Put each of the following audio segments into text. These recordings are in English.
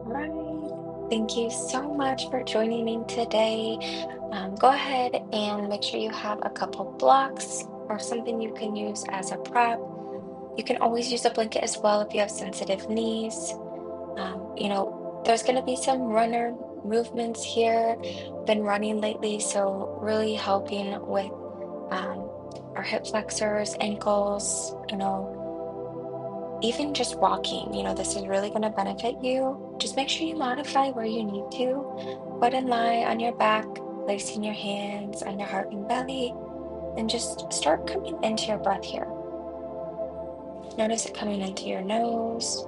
Right. Thank you so much for joining me today. Go ahead and make sure you have a couple blocks or something you can use as a prep. You can always use a blanket as well if you have sensitive knees. There's going to be some runner movements here. Been running lately, so really helping with um, our hip flexors, ankles, even just walking, this is really going to benefit you. Just make sure you modify where you need to. Go ahead and lie on your back, placing your hands on your heart and belly, and just start coming into your breath here. Notice it coming into your nose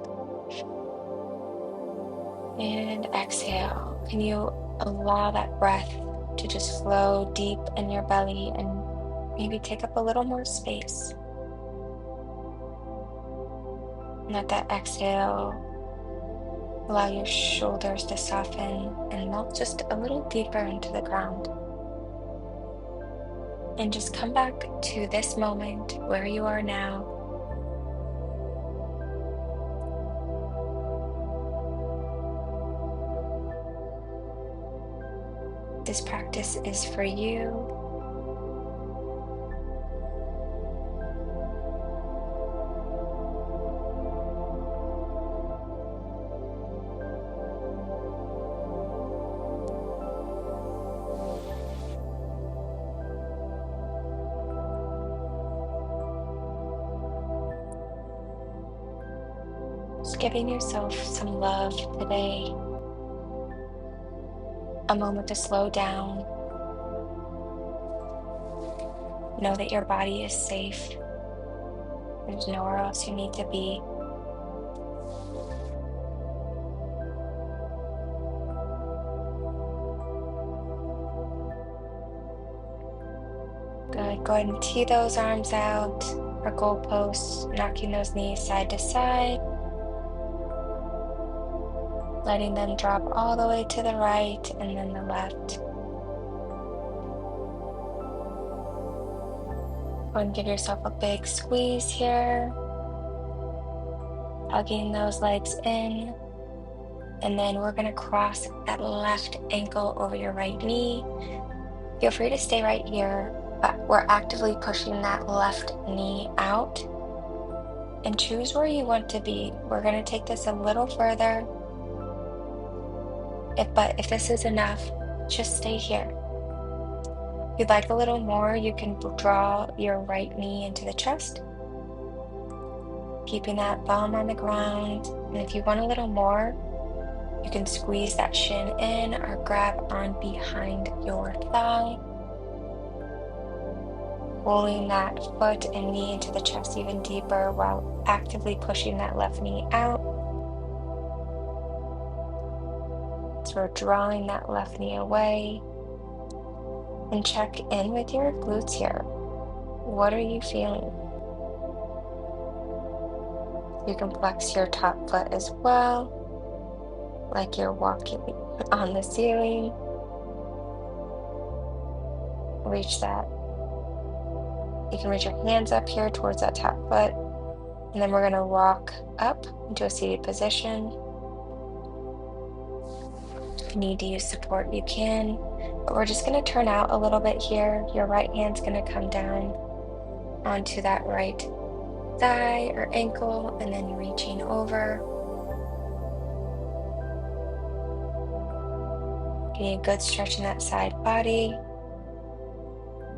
and exhale. Can you allow that breath to just flow deep in your belly and maybe take up a little more space? Let that exhale allow your shoulders to soften and melt just a little deeper into the ground. And just come back to this moment where you are now. This practice is for you. Just giving yourself some love today, a moment to slow down. Know that your body is safe. There's nowhere else you need to be. Good. Go ahead and tee those arms out or goalposts, knocking those knees side to side, letting them drop all the way to the right and then the left. Go ahead and give yourself a big squeeze here, hugging those legs in. And then we're going to cross that left ankle over your right knee. Feel free to stay right here, but we're actively pushing that left knee out. And choose where you want to be. We're going to take this a little further. But if this is enough, just stay here. If you'd like a little more, you can draw your right knee into the chest, keeping that bum on the ground. And if you want a little more, you can squeeze that shin in or grab on behind your thigh, pulling that foot and knee into the chest even deeper while actively pushing that left knee out. So we're drawing that left knee away. And check in with your glutes here. What are you feeling? You can flex your top foot as well, like you're walking on the ceiling. Reach that. You can reach your hands up here towards that top foot. And then we're going to rock up into a seated position. If you need to use support, you can. But we're just going to turn out a little bit here. Your right hand's going to come down onto that right thigh or ankle, and then reaching over. Getting a good stretch in that side body.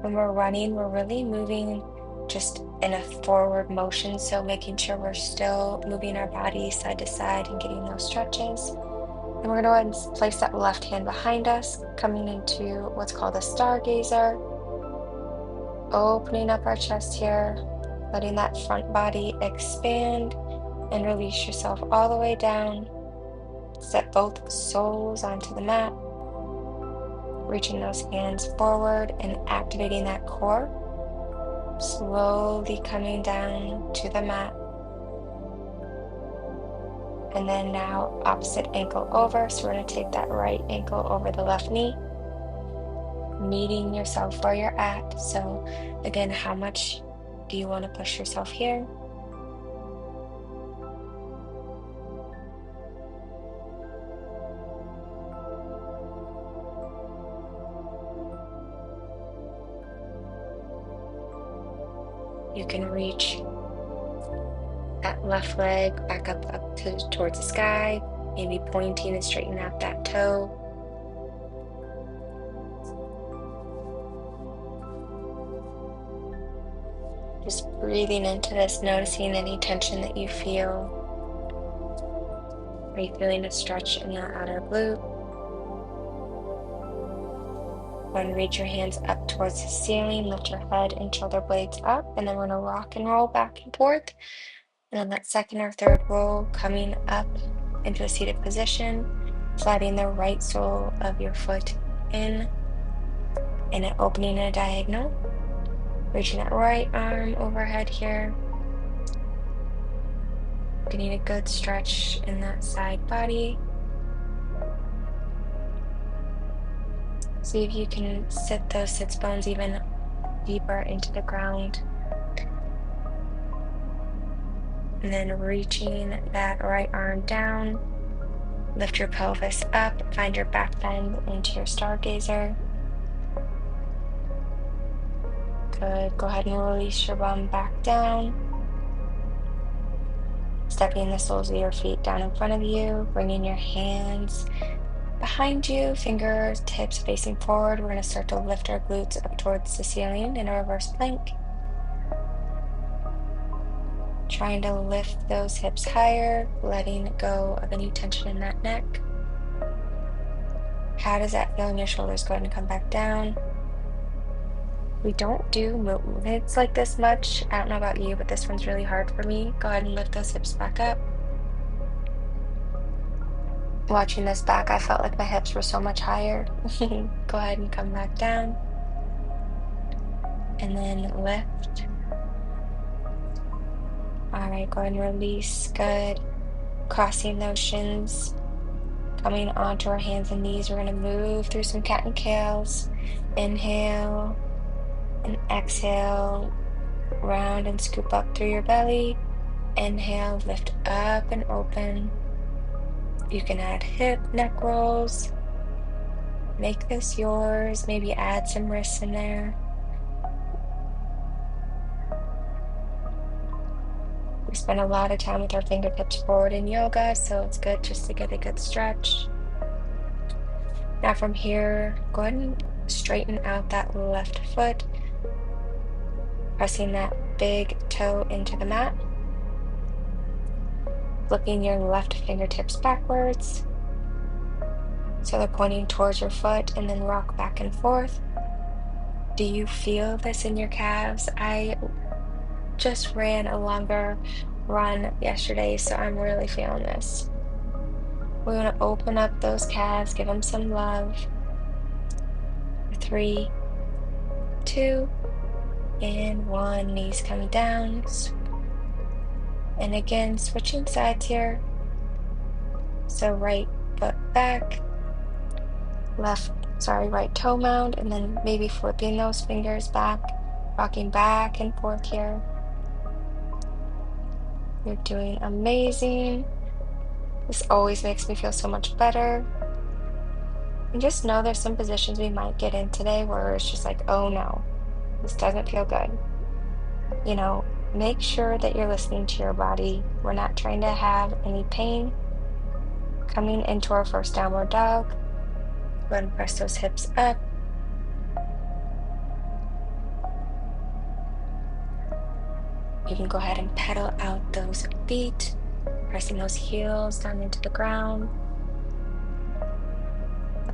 When we're running, we're really moving just in a forward motion, so making sure we're still moving our body side to side and getting those stretches. And we're going to go ahead and place that left hand behind us, coming into what's called a stargazer. Opening up our chest here, letting that front body expand, and release yourself all the way down. Set both soles onto the mat, reaching those hands forward and activating that core. Slowly coming down to the mat. And then now opposite ankle over. So we're going to take that right ankle over the left knee, meeting yourself where you're at. So again, how much do you want to push yourself here? You can reach that left leg back up towards the sky, maybe pointing and straighten out that toe. Just breathing into this, noticing any tension that you feel. Are you feeling a stretch in that outer glute? Go ahead and reach your hands up towards the ceiling, lift your head and shoulder blades up, and then we're gonna rock and roll back and forth. And on that second or third roll, coming up into a seated position, sliding the right sole of your foot in and then opening a diagonal. Reaching that right arm overhead here. Getting a good stretch in that side body. See if you can sit those sits bones even deeper into the ground. And then reaching that right arm down. Lift your pelvis up, find your back bend into your stargazer. Good. Go ahead and release your bum back down. Stepping the soles of your feet down in front of you, bringing your hands behind you, fingers, tips facing forward. We're going to start to lift our glutes up towards the ceiling in a reverse plank. Trying to lift those hips higher, letting go of any tension in that neck. How does that feel in your shoulders? Go ahead and come back down. We don't do movements like this much. I don't know about you, but this one's really hard for me. Go ahead and lift those hips back up. Watching this back, I felt like my hips were so much higher. Go ahead and come back down. And then lift. All right, go ahead and release. Good. Crossing those shins. Coming onto our hands and knees. We're going to move through some cat and cows. Inhale and exhale. Round and scoop up through your belly. Inhale, lift up and open. You can add hip, neck rolls. Make this yours. Maybe add some wrists in there. We spend a lot of time with our fingertips forward in yoga, so it's good just to get a good stretch. Now from here, go ahead and straighten out that left foot, pressing that big toe into the mat. Flipping your left fingertips backwards, so they're pointing towards your foot, and then rock back and forth. Do you feel this in your calves? I just ran a longer run yesterday, so I'm really feeling this. We want to open up those calves, give them some love. 3, 2, and 1. Knees come down. And again, switching sides here. So right foot back, right toe mound, and then maybe flipping those fingers back, rocking back and forth here. You're doing amazing. This always makes me feel so much better. And just know there's some positions we might get in today where it's just like, oh no, this doesn't feel good. You know, make sure that you're listening to your body. We're not trying to have any pain. Coming into our first downward dog. Go ahead and press those hips up. You can go ahead and pedal out those feet, pressing those heels down into the ground.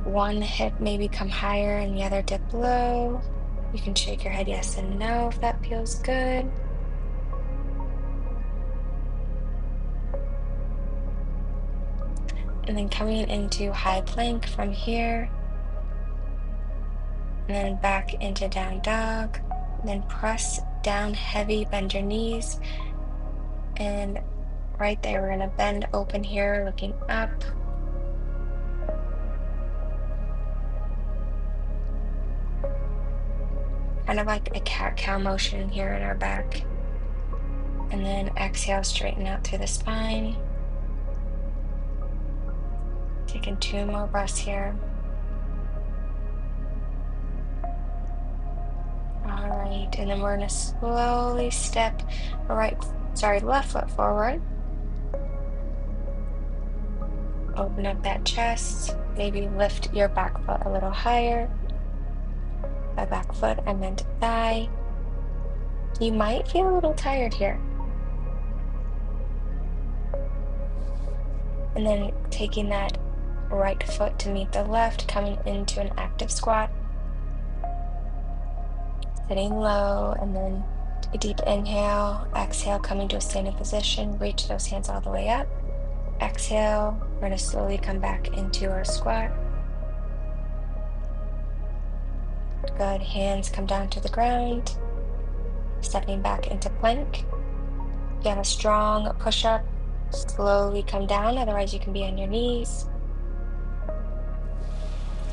One hip maybe come higher and the other dip low. You can shake your head yes and no if that feels good. And then coming into high plank from here. And then back into down dog. And then press down heavy, bend your knees. And right there, we're going to bend open here, looking up. Kind of like a cat-cow motion here in our back. And then exhale, straighten out through the spine. Taking 2 more breaths here. All Great. And then we're going to slowly step left foot forward. Open up that chest. Maybe lift your back foot a little higher. By back foot, I meant thigh. You might feel a little tired here. And then taking that right foot to meet the left, coming into an active squat. Sitting low, and then take a deep inhale. Exhale, coming to a standing position. Reach those hands all the way up. Exhale, we're going to slowly come back into our squat. Good. Hands come down to the ground. Stepping back into plank. If you have a strong push-up, slowly come down. Otherwise, you can be on your knees.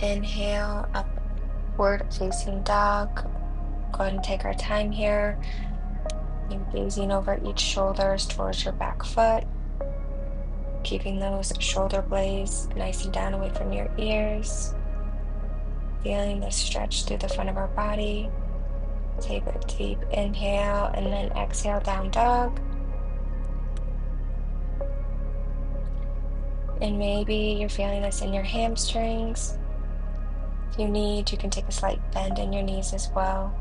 Inhale, upward facing dog. Go ahead and take our time here. You're gazing over each shoulders towards your back foot. Keeping those shoulder blades nice and down away from your ears. Feeling the stretch through the front of our body. Take a deep inhale and then exhale, down dog. And maybe you're feeling this in your hamstrings. If you need, you can take a slight bend in your knees as well.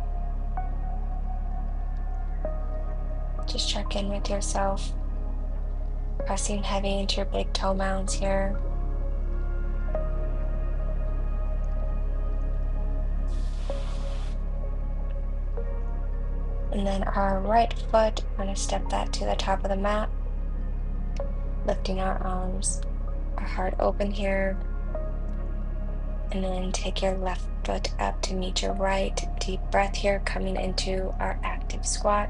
Just check in with yourself. Pressing heavy into your big toe mounds here. And then our right foot, we're going to step that to the top of the mat. Lifting our arms, our heart open here. And then take your left foot up to meet your right. Deep breath here, coming into our active squat.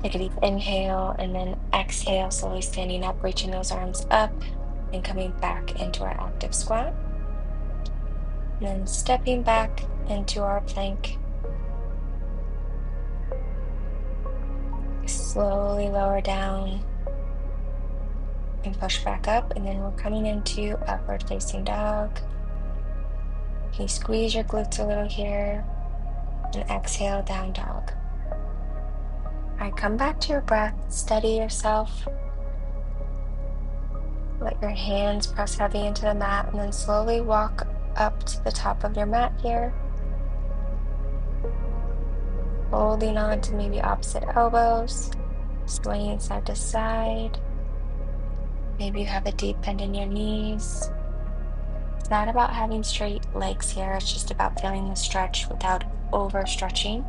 Take a deep inhale and then exhale, slowly standing up, reaching those arms up and coming back into our active squat. And then stepping back into our plank. Slowly lower down and push back up, and then we're coming into upward facing dog. Can you squeeze your glutes a little here and exhale, down dog. All right, come back to your breath, steady yourself. Let your hands press heavy into the mat and then slowly walk up to the top of your mat here. Holding on to maybe opposite elbows, swaying side to side. Maybe you have a deep bend in your knees. It's not about having straight legs here, it's just about feeling the stretch without overstretching.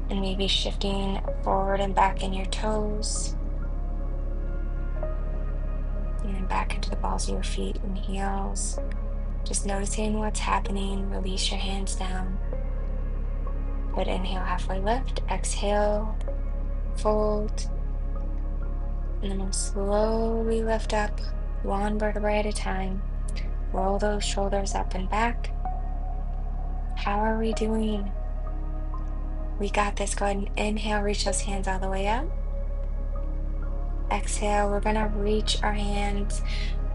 And maybe shifting forward and back in your toes. And then back into the balls of your feet and heels. Just noticing what's happening. Release your hands down. Good. Inhale, halfway lift. Exhale, fold. And then we'll slowly lift up, one vertebrae at a time. Roll those shoulders up and back. How are we doing? We got this. Go ahead and inhale, reach those hands all the way up. Exhale, we're going to reach our hands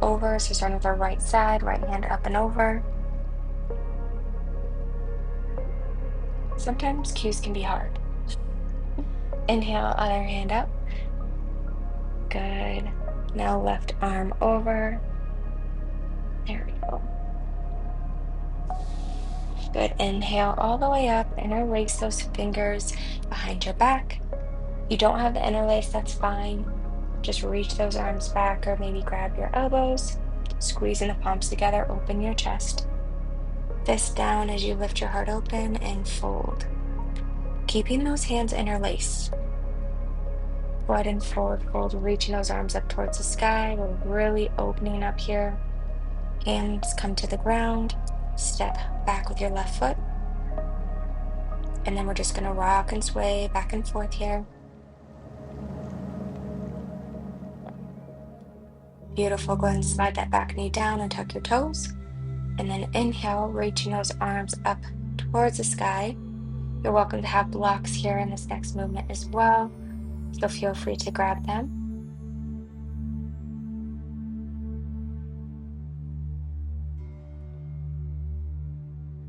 over. So starting with our right side, right hand up and over. Sometimes cues can be hard. Inhale, other hand up. Good. Now left arm over. There we go. Good. Inhale all the way up and erase those fingers behind your back. You don't have the interlace, that's fine. Just reach those arms back or maybe grab your elbows. Squeezing the palms together, open your chest. Fist down as you lift your heart open and fold. Keeping those hands interlaced. Go ahead and forward fold, reaching those arms up towards the sky. We're really opening up here. Hands come to the ground. Step back with your left foot. And then we're just going to rock and sway back and forth here. Beautiful. Go ahead and slide that back knee down and tuck your toes. And then inhale, reaching those arms up towards the sky. You're welcome to have blocks here in this next movement as well. So feel free to grab them.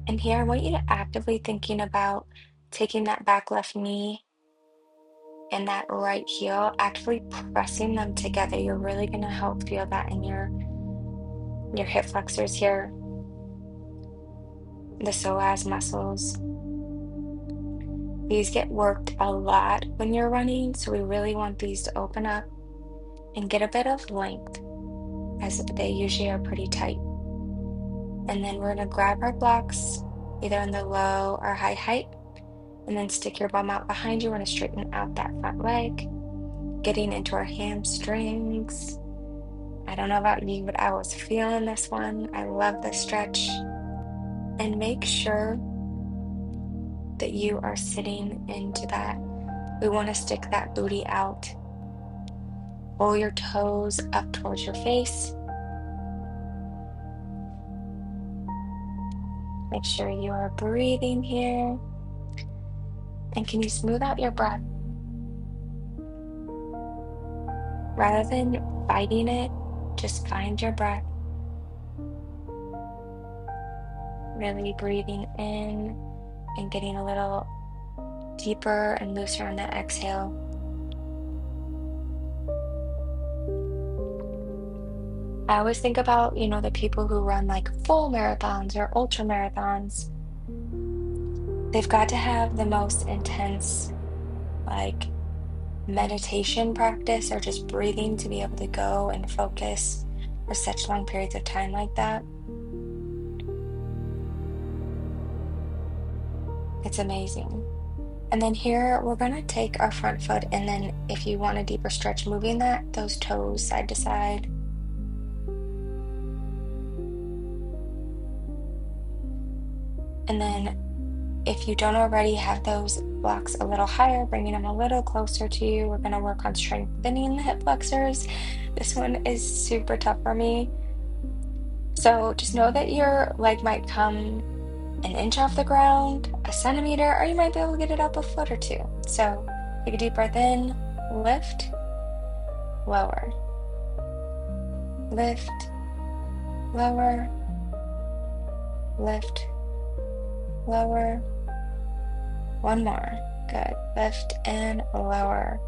And here I want you to actively thinking about taking that back left knee and that right heel, actively pressing them together. You're really going to help feel that in your hip flexors here, the psoas muscles. These get worked a lot when you're running, so we really want these to open up and get a bit of length as they usually are pretty tight. And then we're going to grab our blocks either in the low or high height, and then stick your bum out behind you. We're going to straighten out that front leg, getting into our hamstrings. I don't know about you, but I was feeling this one. I love this stretch. And make sure that you are sitting into that. We want to stick that booty out. Pull your toes up towards your face. Make sure you are breathing here. And can you smooth out your breath? Rather than fighting it, just find your breath. Really breathing in and getting a little deeper and looser on that exhale. I always think about, the people who run like full marathons or ultra marathons. They've got to have the most intense, like, meditation practice or just breathing to be able to go and focus for such long periods of time like that. It's amazing. And then here we're going to take our front foot, and then if you want a deeper stretch, moving those toes side to side. And then if you don't already have those blocks a little higher, bringing them a little closer to you, we're going to work on strengthening the hip flexors. This one is super tough for me. So just know that your leg might come an inch off the ground, a centimeter, or you might be able to get it up a foot or two. So take a deep breath in, lift, lower, lift, lower, lift, lower. One more. Good. Lift and lower.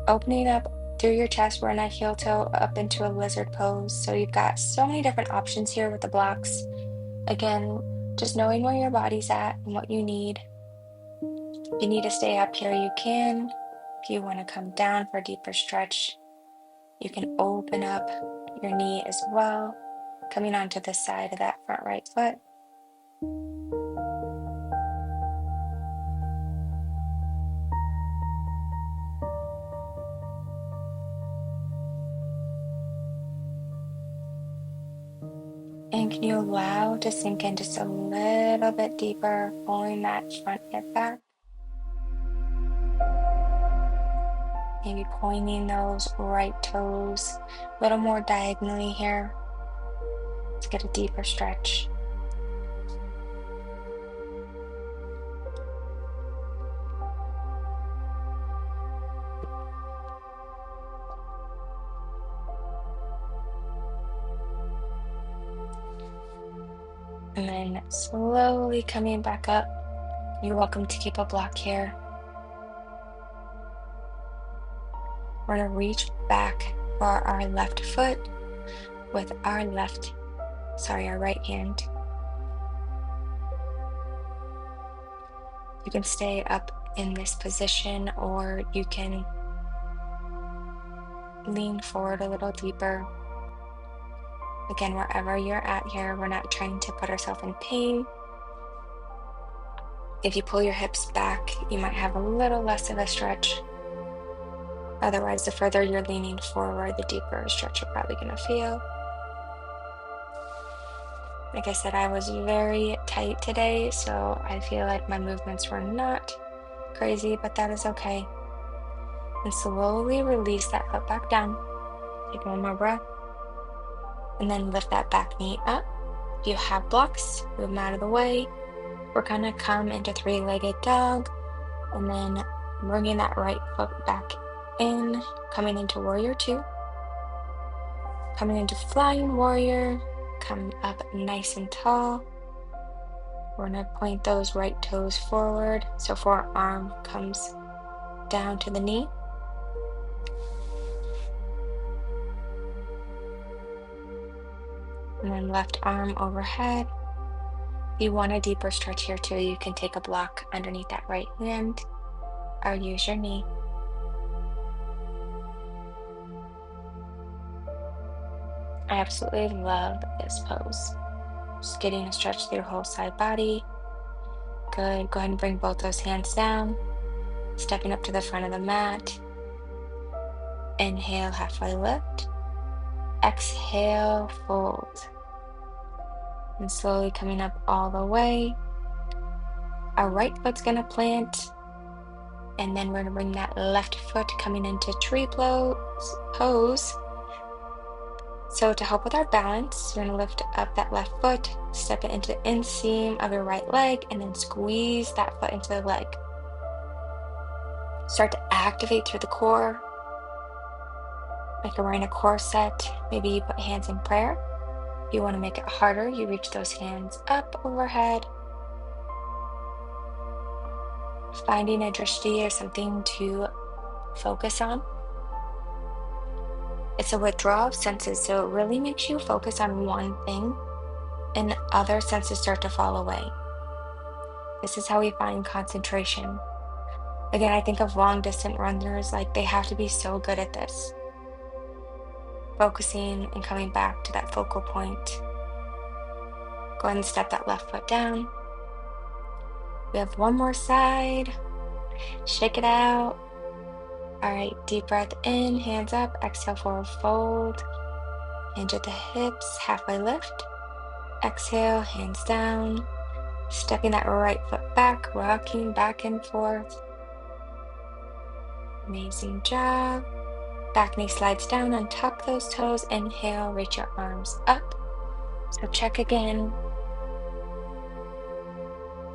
Opening up through your chest, we're in a heel toe up into a lizard pose. So you've got so many different options here with the blocks. Again, just knowing where your body's at and what you need. If you need to stay up here, you can. If you want to come down for a deeper stretch, you can open up your knee as well, coming onto the side of that front right foot. And can you allow to sink in just a little bit deeper, pulling that front hip back? Maybe pointing those right toes a little more diagonally here to get a deeper stretch. And then slowly coming back up. You're welcome to keep a block here. We're going to reach back for our left foot with our right hand. You can stay up in this position, or you can lean forward a little deeper. Again, wherever you're at here, we're not trying to put ourselves in pain. If you pull your hips back, you might have a little less of a stretch. Otherwise, the further you're leaning forward, the deeper stretch you're probably going to feel. Like I said, I was very tight today, so I feel like my movements were not crazy, but that is okay. And slowly release that foot back down. Take one more breath. And then lift that back knee up. If you have blocks, move them out of the way. We're going to come into three-legged dog, and then bringing that right foot back in, coming into warrior two, coming into flying warrior, come up nice and tall, We're going to point those right toes forward. So forearm comes down to the knee. And then left arm overhead. If you want a deeper stretch here too, you can take a block underneath that right hand or use your knee. I absolutely love this pose. Just getting a stretch through your whole side body. Good. Go ahead and bring both those hands down. Stepping up to the front of the mat. Inhale, halfway lift. Exhale, fold. And slowly coming up all the way. Our right foot's going to plant. And then we're going to bring that left foot coming into tree pose. So to help with our balance, you're going to lift up that left foot, step it into the inseam of your right leg, and then squeeze that foot into the leg. Start to activate through the core, like you're wearing a corset. Maybe you put hands in prayer. If you want to make it harder, you reach those hands up overhead, finding a drishti or something to focus on. It's a withdrawal of senses, so it really makes you focus on one thing and other senses start to fall away. This is how we find concentration. Again, I think of long distance runners, like they have to be so good at this. Focusing and coming back to that focal point. Go ahead and step that left foot down. We have one more side. Shake it out. All right, deep breath in, hands up, exhale, forward fold. Hinge at the hips, halfway lift. Exhale, hands down. Stepping that right foot back, rocking back and forth. Amazing job. Back knee slides down, untuck those toes. Inhale, reach your arms up. So check again.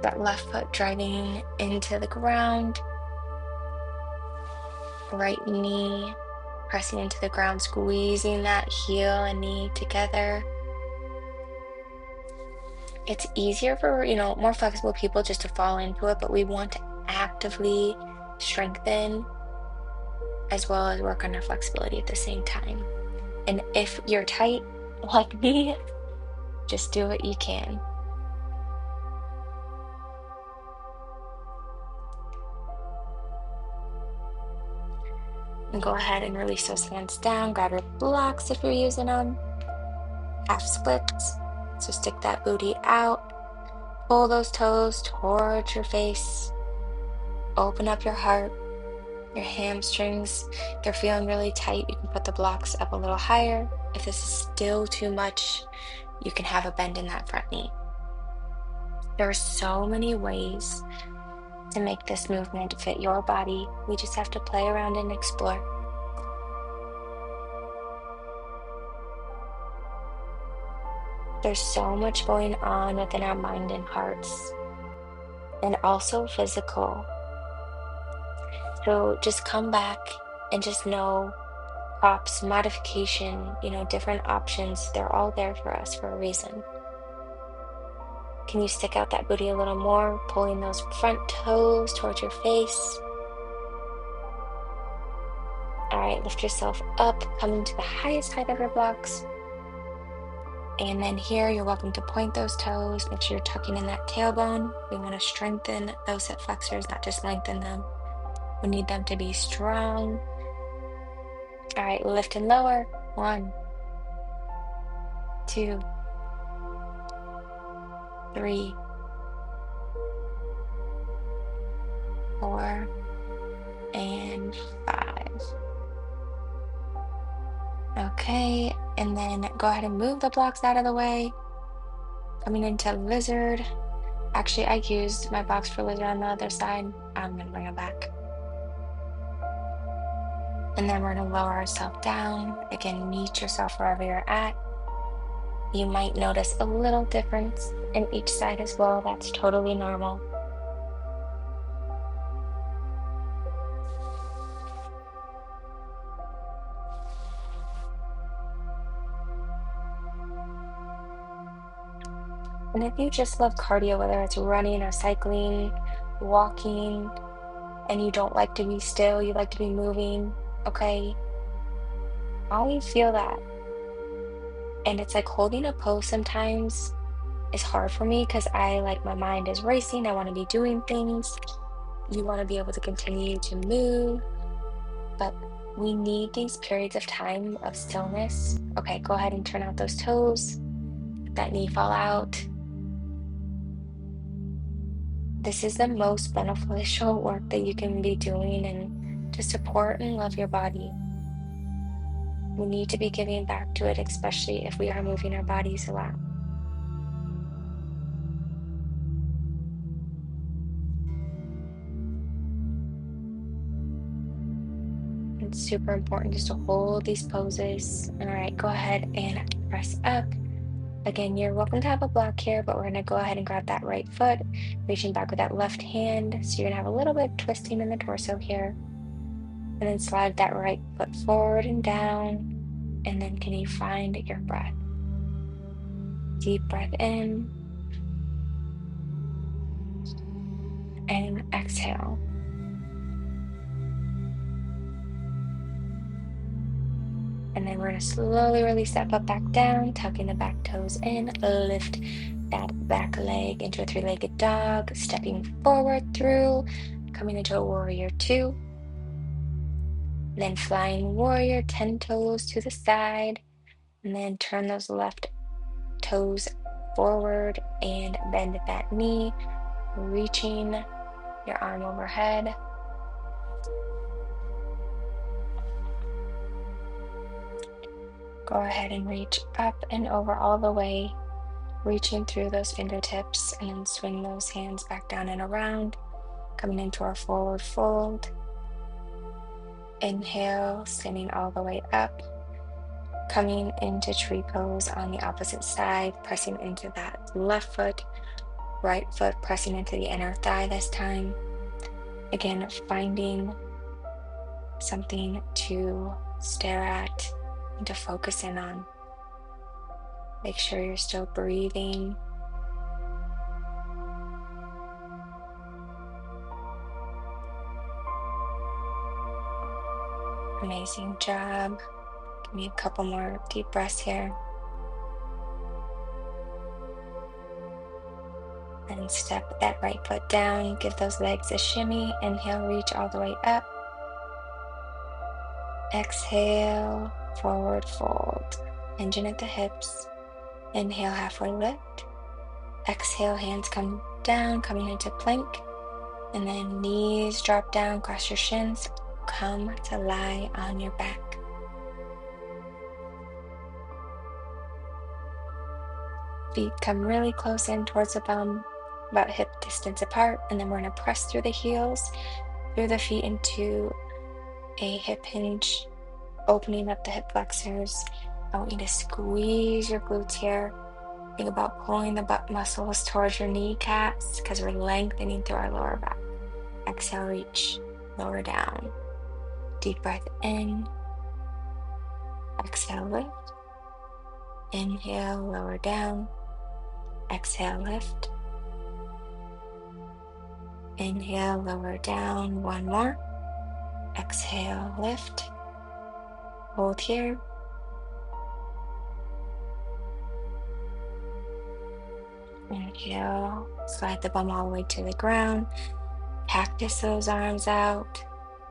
That left foot driving into the ground. Right knee pressing into the ground, squeezing that heel and knee together. It's easier for, more flexible people just to fall into it, but we want to actively strengthen as well as work on our flexibility at the same time. And if you're tight like me, just do what you can. And go ahead and release those hands down. Grab your blocks if you're using them. Half splits. So stick that booty out. Pull those toes towards your face. Open up your heart. Your hamstrings, they're feeling really tight. You can put the blocks up a little higher. If this is still too much, you can have a bend in that front knee. There are so many ways to make this movement fit your body. We just have to play around and explore. There's so much going on within our mind and hearts, and also physical. So just come back and just know props, modification, different options, they're all there for us for a reason. Can you stick out that booty a little more, pulling those front toes towards your face? All right, lift yourself up, coming to the highest height of your blocks. And then here, you're welcome to point those toes. Make sure you're tucking in that tailbone. We want to strengthen those hip flexors, not just lengthen them. We need them to be strong. All right, lift and lower. 1, 2, 3, 4, and 5. Okay, and then go ahead and move the blocks out of the way. Coming into lizard. Actually, I used my blocks for lizard on the other side. I'm going to bring them back. And then we're going to lower ourselves down. Again, meet yourself wherever you're at. You might notice a little difference in each side as well. That's totally normal. And if you just love cardio, whether it's running or cycling, walking, and you don't like to be still, you like to be moving, okay? Always feel that. And it's like holding a pose sometimes is hard for me because I like my mind is racing. I want to be doing things. You want to be able to continue to move, but we need these periods of time of stillness. Okay, go ahead and turn out those toes. Let that knee fall out. This is the most beneficial work that you can be doing and to support and love your body. We need to be giving back to it, especially if we are moving our bodies a lot. It's super important just to hold these poses. All right, go ahead and press up. Again, you're welcome to have a block here, but we're going to go ahead and grab that right foot, reaching back with that left hand. So you're going to have a little bit of twisting in the torso here. And then slide that right foot forward and down. And then can you find your breath? Deep breath in and exhale. And then we're going to slowly release that foot back down, tucking the back toes in, lift that back leg into a three-legged dog, stepping forward through, coming into a warrior two, then flying warrior, 10 toes to the side, and then turn those left toes forward and bend that knee, reaching your arm overhead. Go ahead and reach up and over all the way, reaching through those fingertips, and then swing those hands back down and around, coming into our forward fold. Inhale, standing all the way up, coming into tree pose on the opposite side, pressing into that left foot, right foot pressing into the inner thigh this time. Again, finding something to stare at and to focus in on. Make sure you're still breathing. Amazing job. Give me a couple more deep breaths here. And step that right foot down. Give those legs a shimmy. Inhale, reach all the way up. Exhale, forward fold. Engine at the hips. Inhale, halfway lift. Exhale, hands come down, coming into plank. And then knees drop down, cross your shins. Come to lie on your back. Feet come really close in towards the bum, about hip distance apart. And then we're going to press through the heels, through the feet into a hip hinge, opening up the hip flexors. I want you to squeeze your glutes here. Think about pulling the butt muscles towards your kneecaps because we're lengthening through our lower back. Exhale, reach, lower down. Deep breath in. Exhale, lift. Inhale, lower down. Exhale, lift. Inhale, lower down. One more. Exhale, lift. Hold here. Inhale, slide the bum all the way to the ground. Cactus those arms out.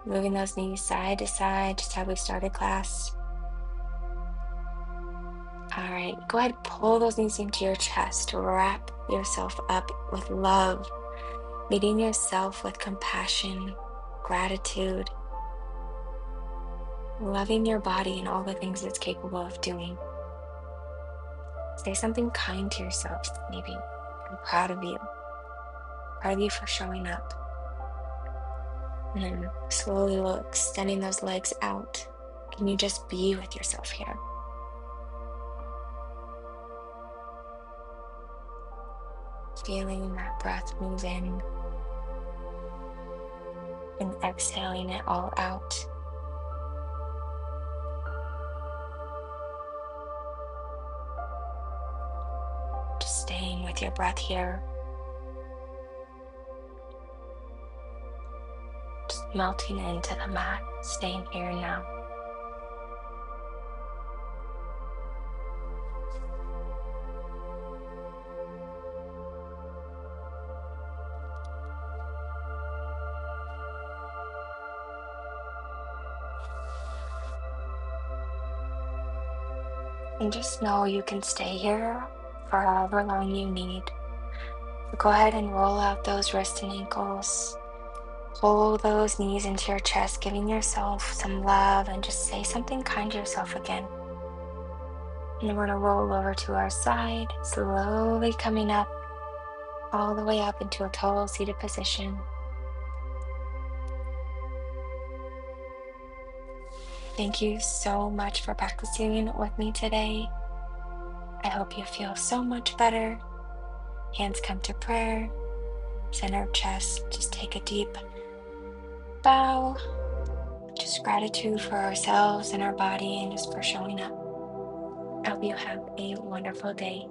Moving those knees side to side, just how we started class. All right, go ahead, pull those knees into your chest. Wrap yourself up with love, meeting yourself with compassion, gratitude, loving your body and all the things it's capable of doing. Say something kind to yourself, maybe. I'm proud of you. Proud of you for showing up. And then slowly extending those legs out. Can you just be with yourself here? Feeling that breath move in and exhaling it all out. Just staying with your breath here, just melting into the mat, staying here now. And just know you can stay here for however long you need. So go ahead and roll out those wrists and ankles. Pull those knees into your chest, giving yourself some love, and just say something kind to yourself again. And we're going to roll over to our side, slowly coming up, all the way up into a total seated position. Thank you so much for practicing with me today. I hope you feel so much better. Hands come to prayer, center of chest. Just take a deep bow. Just gratitude for ourselves and our body and just for showing up. I hope you have a wonderful day.